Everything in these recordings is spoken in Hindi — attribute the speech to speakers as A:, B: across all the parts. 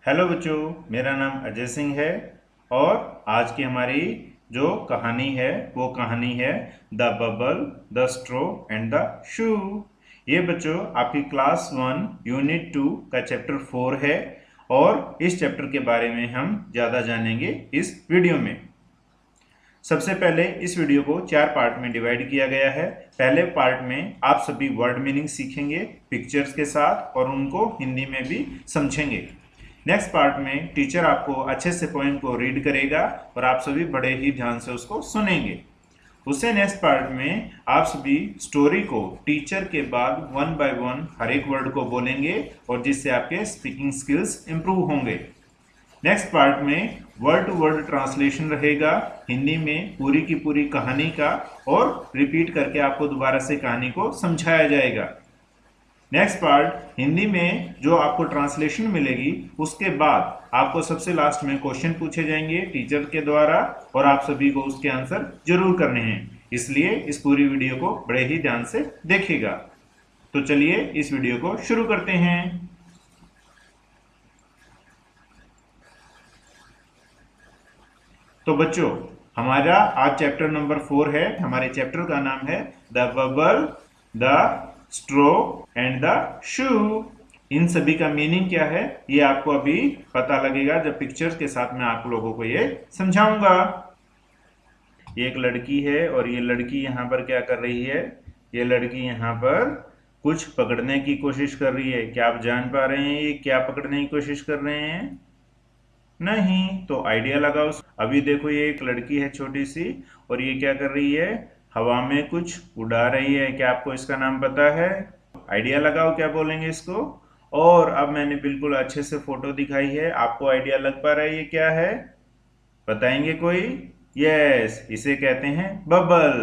A: हेलो बच्चों, मेरा नाम अजय सिंह है और आज की हमारी जो कहानी है वो कहानी है the bubble, the straw and the shoe. ये बच्चों आपकी क्लास 1 यूनिट 2 का चैप्टर 4 है और इस चैप्टर के बारे में हम ज़्यादा जानेंगे इस वीडियो में। सबसे पहले इस वीडियो को 4 पार्ट में डिवाइड किया गया है। पहले पार्ट में आप सभी वर्ड मीनिंग सीखेंगे पिक्चर्स के साथ और उनको हिंदी में भी समझेंगे। नेक्स्ट पार्ट में टीचर आपको अच्छे से पोएम को रीड करेगा और आप सभी बड़े ही ध्यान से उसको सुनेंगे। उससे नेक्स्ट पार्ट में आप सभी स्टोरी को टीचर के बाद 1 बाय 1 हर एक वर्ड को बोलेंगे और जिससे आपके स्पीकिंग स्किल्स इंप्रूव होंगे। नेक्स्ट पार्ट में वर्ड टू वर्ड ट्रांसलेशन रहेगा, हिंदी में पूरी की पूरी कहानी का और रिपीट करके आपको दोबारा से कहानी को समझाया जाएगा। नेक्स्ट पार्ट हिंदी में जो आपको ट्रांसलेशन मिलेगी उसके बाद आपको सबसे लास्ट में क्वेश्चन पूछे जाएंगे टीचर के द्वारा और आप सभी को उसके आंसर जरूर करने हैं, इसलिए इस पूरी वीडियो को बड़े ही ध्यान से देखिएगा। तो चलिए इस वीडियो को शुरू करते हैं। तो बच्चों, हमारा आज चैप्टर नंबर 4 है। हमारे चैप्टर का नाम है the bubble, the straw and the shoe. इन सभी का मीनिंग क्या है ये आपको अभी पता लगेगा जब पिक्चर्स के साथ मैं आप लोगों को ये समझाऊंगा। ये एक लड़की है और ये लड़की यहाँ पर क्या कर रही है? ये लड़की यहाँ पर कुछ पकड़ने की कोशिश कर रही है। क्या आप जान पा रहे हैं ये क्या पकड़ने की कोशिश कर रहे हैं? नहीं, तो आइडिया लगाओ। अभी देखो ये एक लड़की है छोटी सी और ये क्या कर रही है? हवा में कुछ उड़ा रही है। क्या आपको इसका नाम पता है? आइडिया लगाओ क्या बोलेंगे इसको। और अब मैंने बिल्कुल अच्छे से फोटो दिखाई है, आपको आइडिया लग पा रहा है ये क्या है? बताएंगे कोई? यस, इसे कहते हैं बबल।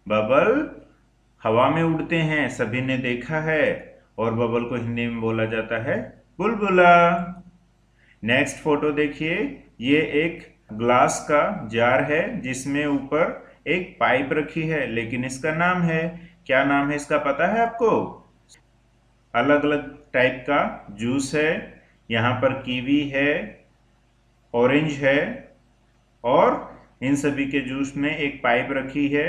A: बबल हवा में उड़ते हैं, सभी ने देखा है और बबल को हिंदी में बोला जाता है बुलबुला। नेक्स्ट फोटो देखिए, ये एक ग्लास का जार है जिसमें ऊपर एक पाइप रखी है, लेकिन इसका नाम है, क्या नाम है इसका पता है आपको? अलग अलग टाइप का जूस है, यहाँ पर कीवी है, ऑरेंज है और इन सभी के जूस में एक पाइप रखी है।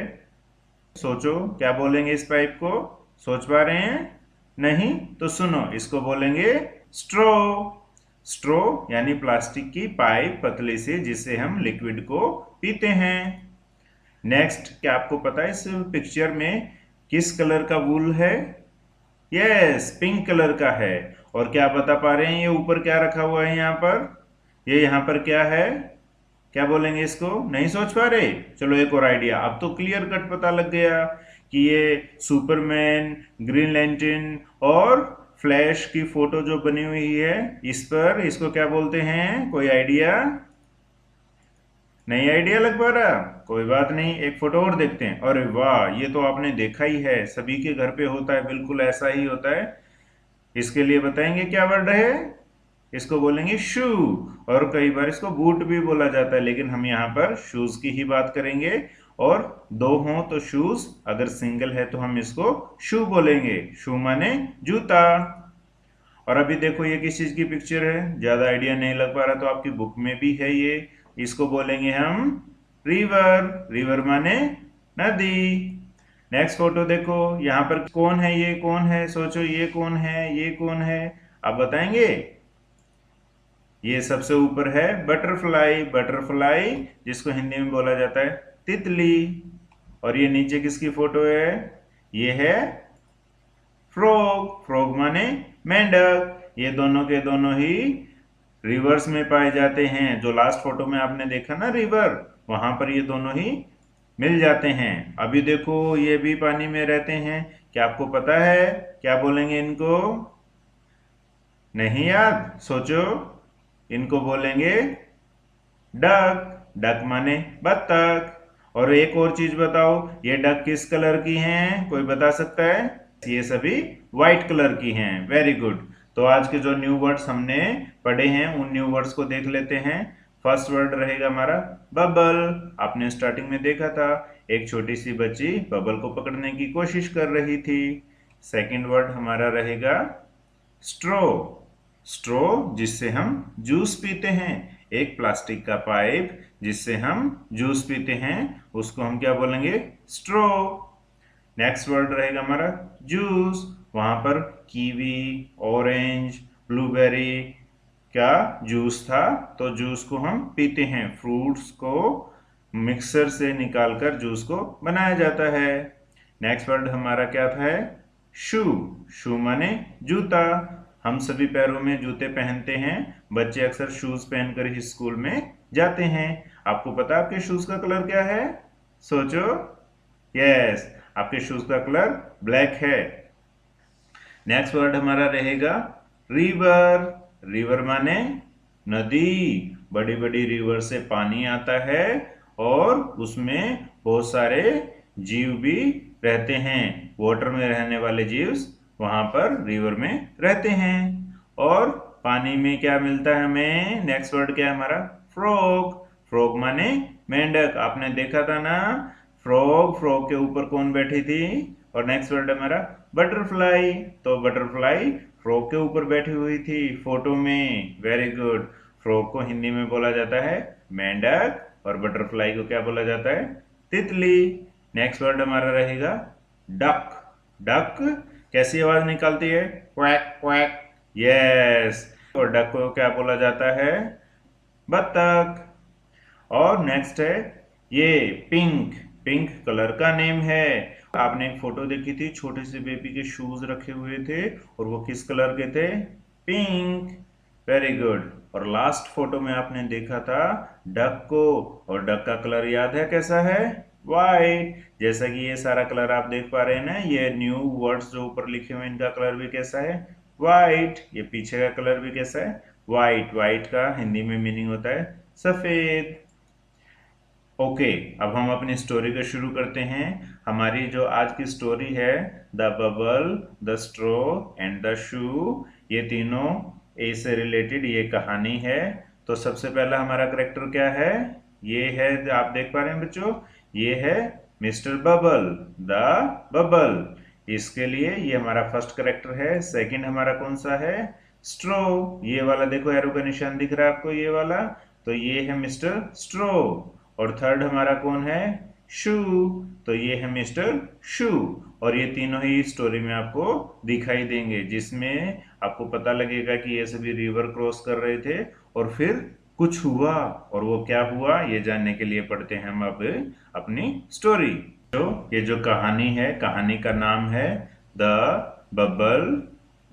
A: सोचो क्या बोलेंगे इस पाइप को? सोच पा रहे हैं? नहीं तो सुनो, इसको बोलेंगे स्ट्रो। स्ट्रो यानी प्लास्टिक की पाइप पतली सी जिससे हम लिक्विड को पीते हैं। नेक्स्ट, क्या आपको पता है इस पिक्चर में किस कलर का वूल है? यस, पिंक कलर का है। और क्या बता पा रहे हैं ये ऊपर क्या रखा हुआ है यहाँ पर? ये यहाँ पर क्या है? क्या बोलेंगे इसको? नहीं सोच पा रहे? चलो एक और आइडिया, अब तो क्लियर कट पता लग गया कि ये सुपरमैन, ग्रीन लैंटर्न और फ्लैश की फोटो जो बनी हुई है इस पर, इसको क्या बोलते हैं? कोई आइडिया? नहीं आइडिया लग पा रहा? कोई बात नहीं, एक फोटो और देखते हैं। अरे वाह, ये तो आपने देखा ही है, सभी के घर पे होता है, बिल्कुल ऐसा ही होता है। इसके लिए बताएंगे क्या वर्ड है? इसको बोलेंगे शू और कई बार इसको बूट भी बोला जाता है, लेकिन हम यहाँ पर शूज की ही बात करेंगे। और दो हों तो शूज, अगर सिंगल है तो हम इसको शू बोलेंगे। शू माने जूता। और अभी देखो ये किस चीज की पिक्चर है? ज्यादा आइडिया नहीं लग पा रहा तो आपकी बुक में भी है ये। इसको बोलेंगे हम रिवर। रिवर माने नदी। नेक्स्ट फोटो देखो, यहाँ पर कौन है? ये कौन है? सोचो ये कौन है? ये कौन है? आप बताएंगे? ये सबसे ऊपर है बटरफ्लाई। बटरफ्लाई जिसको हिंदी में बोला जाता है तितली। और ये नीचे किसकी फोटो है? ये है फ्रॉग। फ्रॉग माने मेंढक। ये दोनों के दोनों ही रिवर्स में पाए जाते हैं। जो लास्ट फोटो में आपने देखा ना रिवर, वहां पर ये दोनों ही मिल जाते हैं। अभी देखो ये भी पानी में रहते हैं। क्या आपको पता है क्या बोलेंगे इनको? नहीं याद? सोचो, इनको बोलेंगे डक। डक माने बत्तख। और एक और चीज बताओ, ये डक किस कलर की हैं? कोई बता सकता है? ये सभी व्हाइट कलर की हैं। Very good. तो आज के जो न्यू वर्ड्स हमने पढ़े हैं उन न्यू वर्ड्स को देख लेते हैं। फर्स्ट वर्ड रहेगा हमारा बबल। आपने स्टार्टिंग में देखा था, एक छोटी सी बच्ची बबल को पकड़ने की कोशिश कर रही थी। सेकंड वर्ड हमारा रहेगा स्ट्रो। स्ट्रॉ जिससे हम जूस पीते हैं, एक प्लास्टिक का पाइप जिससे हम जूस पीते हैं, उसको हम क्या बोलेंगे? स्ट्रॉ। नेक्स्ट वर्ड रहेगा हमारा जूस। वहां पर कीवी, ऑरेंज, ब्लूबेरी का जूस था, तो जूस को हम पीते हैं। फ्रूट्स को मिक्सर से निकालकर जूस को बनाया जाता है। नेक्स्ट वर्ड हमारा क्या था? शू। शू माने जूता। हम सभी पैरों में जूते पहनते हैं। बच्चे अक्सर शूज पहनकर ही स्कूल में जाते हैं। आपको पता है आपके शूज का कलर क्या है? सोचो। यस, आपके शूज का कलर ब्लैक है। नेक्स्ट वर्ड हमारा रहेगा रिवर। रिवर माने नदी। बड़ी बड़ी रिवर से पानी आता है और उसमें बहुत सारे जीव भी रहते हैं। वाटर में रहने वाले जीव्स वहां पर रिवर में रहते हैं। और पानी में क्या मिलता है हमें? नेक्स्ट वर्ड क्या है हमारा? फ्रॉग। फ्रॉग माने मेंढक। आपने देखा था ना फ्रॉग, फ्रॉग के ऊपर कौन बैठी थी? और नेक्स्ट वर्ड हमारा बटरफ्लाई। तो बटरफ्लाई फ्रॉग के ऊपर बैठी हुई थी फोटो में। Very good. फ्रॉग को हिंदी में बोला जाता है मेंढक और बटरफ्लाई को क्या बोला जाता है? तितली। नेक्स्ट वर्ड हमारा रहेगा डक। डक कैसी आवाज निकालती है? Quack quack. यस। और डक को क्या बोला जाता है? बत्तख। और नेक्स्ट है ये पिंक। पिंक कलर का नेम है। आपने एक फोटो देखी थी, छोटे से बेबी के शूज रखे हुए थे और वो किस कलर के थे? पिंक। Very good. और लास्ट फोटो में आपने देखा था डक को, और डक का कलर याद है कैसा है? वाइट। जैसा कि ये सारा कलर आप देख पा रहे हैं ना, ये न्यू वर्ड्स जो ऊपर लिखे हुए हैं इनका कलर भी कैसा है? वाइट। ये पीछे का कलर भी कैसा है? वाइट। वाइट का हिंदी में मीनिंग होता है सफेद। ओके, अब हम अपनी स्टोरी को शुरू करते हैं। हमारी जो आज की स्टोरी है, the bubble, the straw and the shoe, ये तीनों ए से रिलेटेड ये कहानी है। तो सबसे पहला हमारा करेक्टर क्या है? ये है, आप देख पा रहे हैं बच्चों, ये है मिस्टर बबल, द बबल। इसके लिए ये हमारा फर्स्ट करेक्टर है। सेकंड हमारा कौन सा है? स्ट्रॉ। ये वाला देखो, एरो का निशान दिख रहा है आपको, ये वाला, तो ये है मिस्टर स्ट्रॉ। और थर्ड हमारा कौन है? शू। तो ये है मिस्टर शू। और ये तीनों ही स्टोरी में आपको दिखाई देंगे, जिसमें आपको पता लगेगा कि ये सभी रिवर क्रॉस कर रहे थे और फिर कुछ हुआ। और वो क्या हुआ ये जानने के लिए पढ़ते हैं हम अब अपनी स्टोरी। तो ये जो कहानी है, कहानी का नाम है the bubble,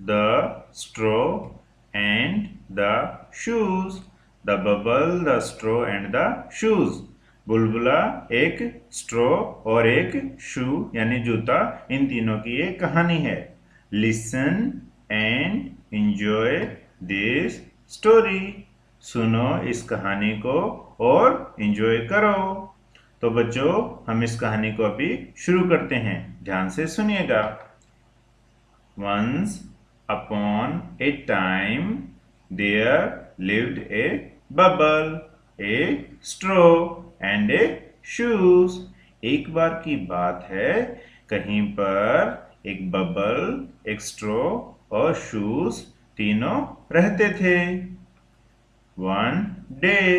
A: the straw and the shoes. The bubble, the straw and the shoes. बुलबुला, एक स्ट्रॉ और एक शू यानी जूता, इन तीनों की एक कहानी है। Listen and enjoy this story. सुनो इस कहानी को और एंजॉय करो। तो बच्चों, हम इस कहानी को अभी शुरू करते हैं, ध्यान से सुनिएगा। Once upon a time there lived a bubble, a straw and a shoes। एक बार की बात है, कहीं पर एक बबल, एक स्ट्रॉ और शूज तीनों रहते थे। One day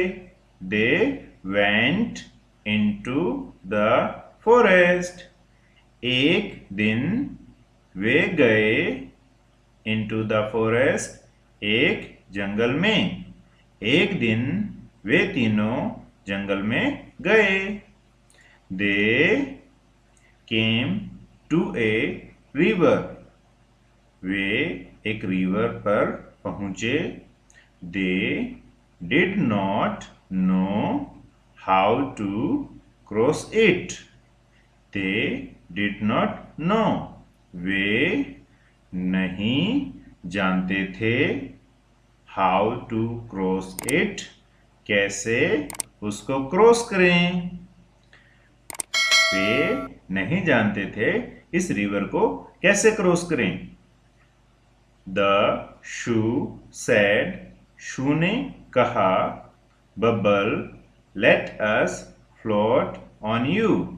A: they went into the forest। एक दिन वे गए into the forest, एक जंगल में। एक दिन वे तीनों जंगल में गए। They came to a river। वे एक रिवर पर पहुंचे। They did not know how to cross it। They did not know। वे नहीं जानते थे how to cross it, कैसे उसको क्रॉस करें। वे नहीं जानते थे इस रिवर को कैसे क्रॉस करें। The shoe said. शू ने कहा, bubble let us float on you.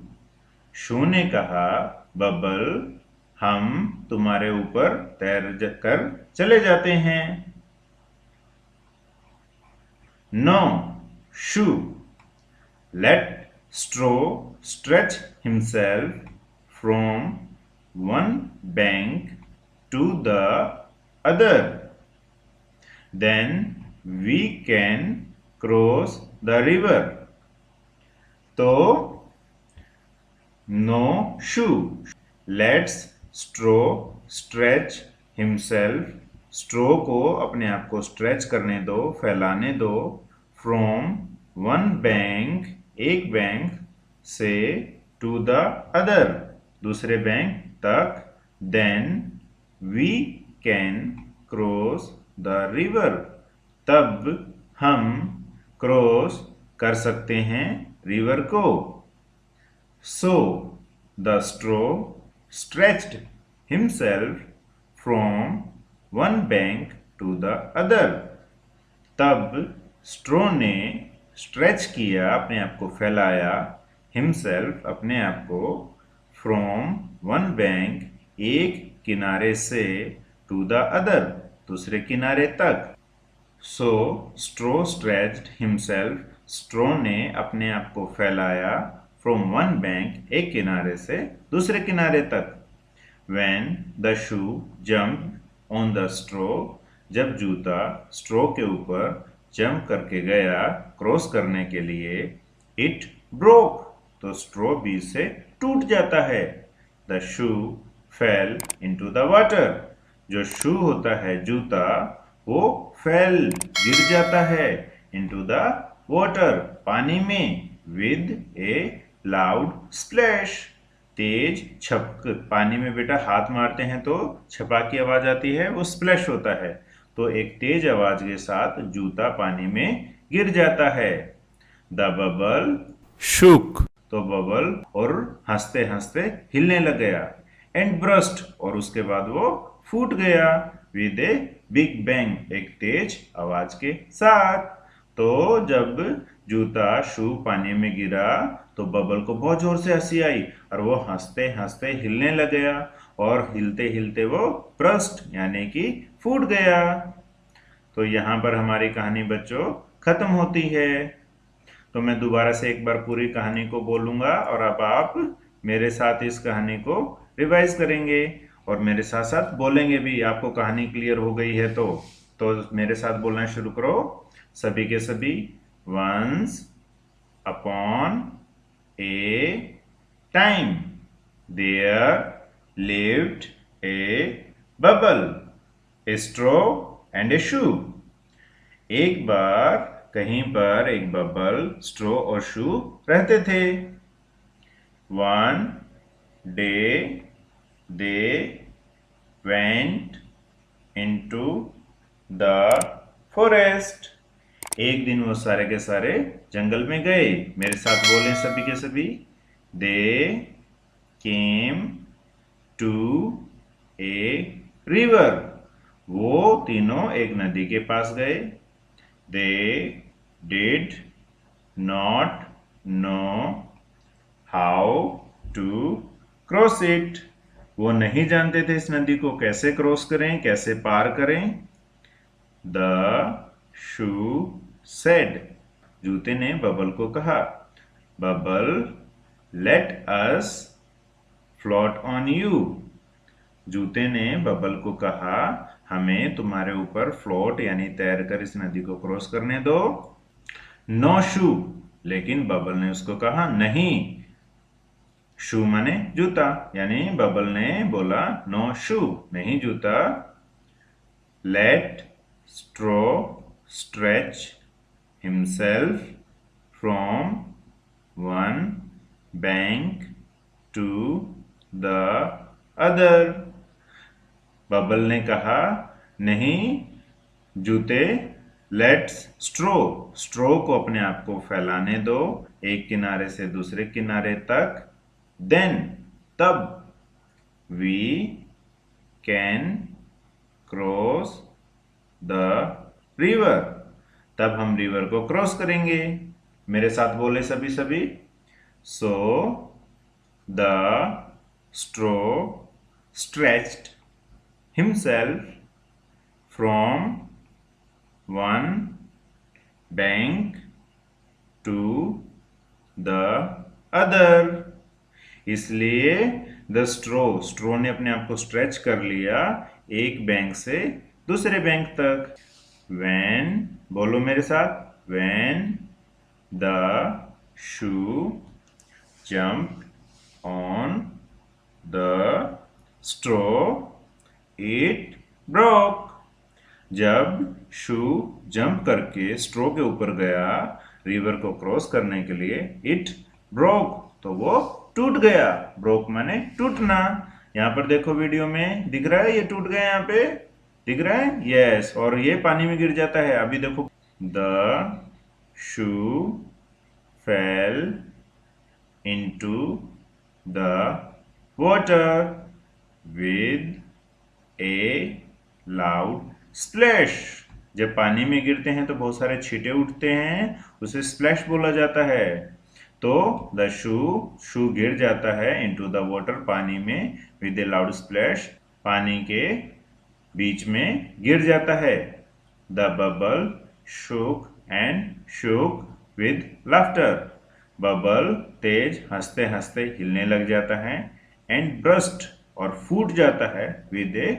A: Shoe ने कहा, बबल हम तुम्हारे ऊपर तैर कर चले जाते हैं। No shoe. Let straw stretch himself from one bank to the other. Then we can cross the river. तो no shoe. Let's straw stretch himself. straw को अपने आप को स्ट्रेच करने दो, फैलाने दो. From one bank, एक बैंक से, to the other, दूसरे बैंक तक. Then we can cross the river. तब हम क्रॉस कर सकते हैं रिवर को. So the straw stretched himself from one bank to the other. तब स्ट्रो ने स्ट्रेच किया, अपने आप को फैलाया, हिमसेल्फ अपने आप को, फ्रॉम वन बैंक एक किनारे से, टू द अदर दूसरे किनारे तक. सो स्ट्रो स्ट्रेच्ड हिमसेल्फ, स्ट्रो ने अपने आप को फैलाया, फ्रॉम वन बैंक एक किनारे से दूसरे किनारे तक. When the shoe jumped on the straw, जब जूता स्ट्रो के ऊपर जंप करके गया क्रॉस करने के लिए, इट ब्रोक, तो स्ट्रो बीच से टूट जाता है. The shoe fail into the water. जो शू होता है जूता, वो फेल गिर जाता है, इनटू द वाटर पानी में, विद ए लाउड स्प्लैश. तेज छपक. पानी में बेटा हाथ मारते हैं तो छपा की आवाज आती है, वो स्प्लैश होता है. तो एक तेज आवाज के साथ जूता पानी में गिर जाता है. द बबल
B: shook,
A: तो बबल और हंसते हंसते हिलने लग गया. एंड ब्रस्ट, और उसके बाद वो फूट गया. विद ए बिग बैंग, एक तेज आवाज के साथ. तो जब जूता शू पानी में गिरा तो बबल को बहुत जोर से हंसी आई और वो हंसते हंसते हिलने लग गया, और हिलते हिलते वो ब्रस्ट यानी कि फूट गया. तो यहाँ पर हमारी कहानी बच्चों खत्म होती है. तो मैं दोबारा से एक बार पूरी कहानी को बोलूंगा और अब आप मेरे साथ इस कहानी को रिवाइज करेंगे और मेरे साथ साथ बोलेंगे भी. आपको कहानी क्लियर हो गई है तो मेरे साथ बोलना शुरू करो, सभी के सभी. Once upon a time there lived a bubble, a straw and a shoe. एक बार कहीं पर एक बबल, स्ट्रो और शू रहते थे. One day they went into the forest. एक दिन वो सारे के सारे जंगल में गए. मेरे साथ बोलें सभी के सभी. दे केम टू ए रिवर. वो तीनों एक नदी के पास गए. They did not know how to cross it. वो नहीं जानते थे इस नदी को कैसे क्रॉस करें, कैसे पार करें. The shoe said. जूते ने बबल को कहा. Bubble let us float on you. जूते ने बबल को कहा, हमें तुम्हारे ऊपर फ्लोट यानी तैरकर इस नदी को क्रॉस करने दो. नो शू, लेकिन बबल ने उसको कहा नहीं. शू माने जूता, यानी बबल ने बोला नो शू, नहीं जूता. Let straw stretch himself from one bank to the other. Bubble ने कहा नहीं जूते, लेट्स स्ट्रो को अपने आप को फैलाने दो एक किनारे से दूसरे किनारे तक. देन तब, we can cross the river, तब हम रिवर को क्रॉस करेंगे. मेरे साथ बोले सभी सभी. So the straw stretched himself from one bank to the other. इसलिए द स्ट्रो ने अपने आप को स्ट्रेच कर लिया एक बैंक से दूसरे बैंक तक। व्हेन, बोलो मेरे साथ, when the shoe jump on the straw it broke. जब शू जंप करके स्ट्रो के ऊपर गया रिवर को क्रॉस करने के लिए, इट ब्रोक, तो वो टूट गया। ब्रोक माने टूटना। यहाँ पर देखो वीडियो में दिख रहा है, ये टूट गया, यहाँ पे दिख रहा है, यस। और ये पानी में गिर जाता है। अभी देखो, the shoe fail into the water with A loud splash. जब पानी में गिरते हैं तो बहुत सारे छींटे उठते हैं, उसे स्प्लैश बोला जाता है। तो द शू गिर जाता है इनटू द वाटर, पानी में, विद ए लाउड स्प्लैश, पानी के बीच में गिर जाता है। The bubble shook and shook with laughter. Bubble तेज हंसते हंसते हिलने लग जाता है, एंड ब्रस्ट और फूट जाता है, विद ए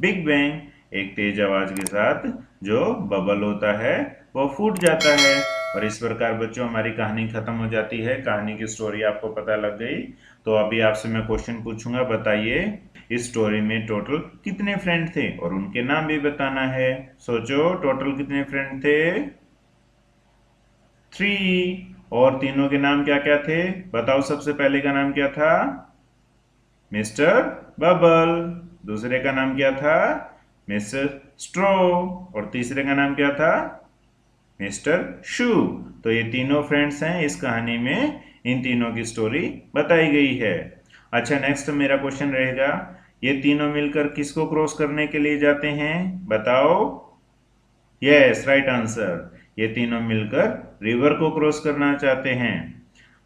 A: बिग बैंग, एक तेज आवाज के साथ जो बबल होता है वो फूट जाता है। और इस प्रकार बच्चों हमारी कहानी खत्म हो जाती है। कहानी की स्टोरी आपको पता लग गई। तो अभी आपसे मैं क्वेश्चन पूछूंगा, बताइए इस स्टोरी में टोटल कितने फ्रेंड थे, और उनके नाम भी बताना है। सोचो, टोटल कितने फ्रेंड थे? 3। और तीनों के नाम क्या क्या थे? बताओ। सबसे पहले का नाम क्या था? Mister bubble. दूसरे का नाम क्या था? मिस्टर स्ट्रो। और तीसरे का नाम क्या था? मिस्टर शू। तो ये तीनों फ्रेंड्स हैं इस कहानी में। इन तीनों की स्टोरी बताई गई है। अच्छा, नेक्स्ट मेरा क्वेश्चन रहेगा, ये तीनों मिलकर किसको क्रॉस करने के लिए जाते हैं? बताओ। Yes, right answer. ये तीनों मिलकर रिवर को क्रॉस करना चाहते हैं।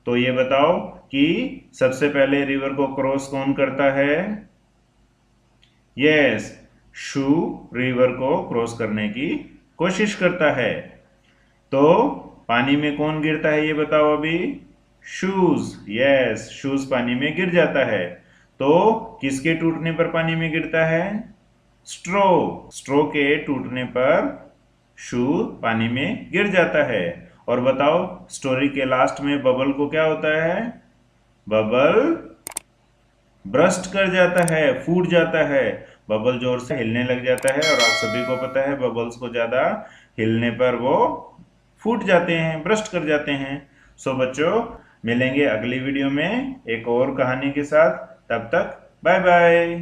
A: तो ये बताओ कि सबसे पहले रिवर को क्रॉस कौन करता है? यस, शू रिवर को क्रॉस करने की कोशिश करता है। तो पानी में कौन गिरता है ये बताओ अभी? शूज। यस, शूज पानी में गिर जाता है। तो किसके टूटने पर पानी में गिरता है? स्ट्रो के टूटने पर शू पानी में गिर जाता है। और बताओ, स्टोरी के लास्ट में बबल को क्या होता है? बबल ब्रस्ट कर जाता है, फूट जाता है। बबल जोर से हिलने लग जाता है, और आप सभी को पता है बबल्स को ज्यादा हिलने पर वो फूट जाते हैं, ब्रस्ट कर जाते हैं। सो बच्चों, मिलेंगे अगली वीडियो में एक और कहानी के साथ। तब तक बाय बाय।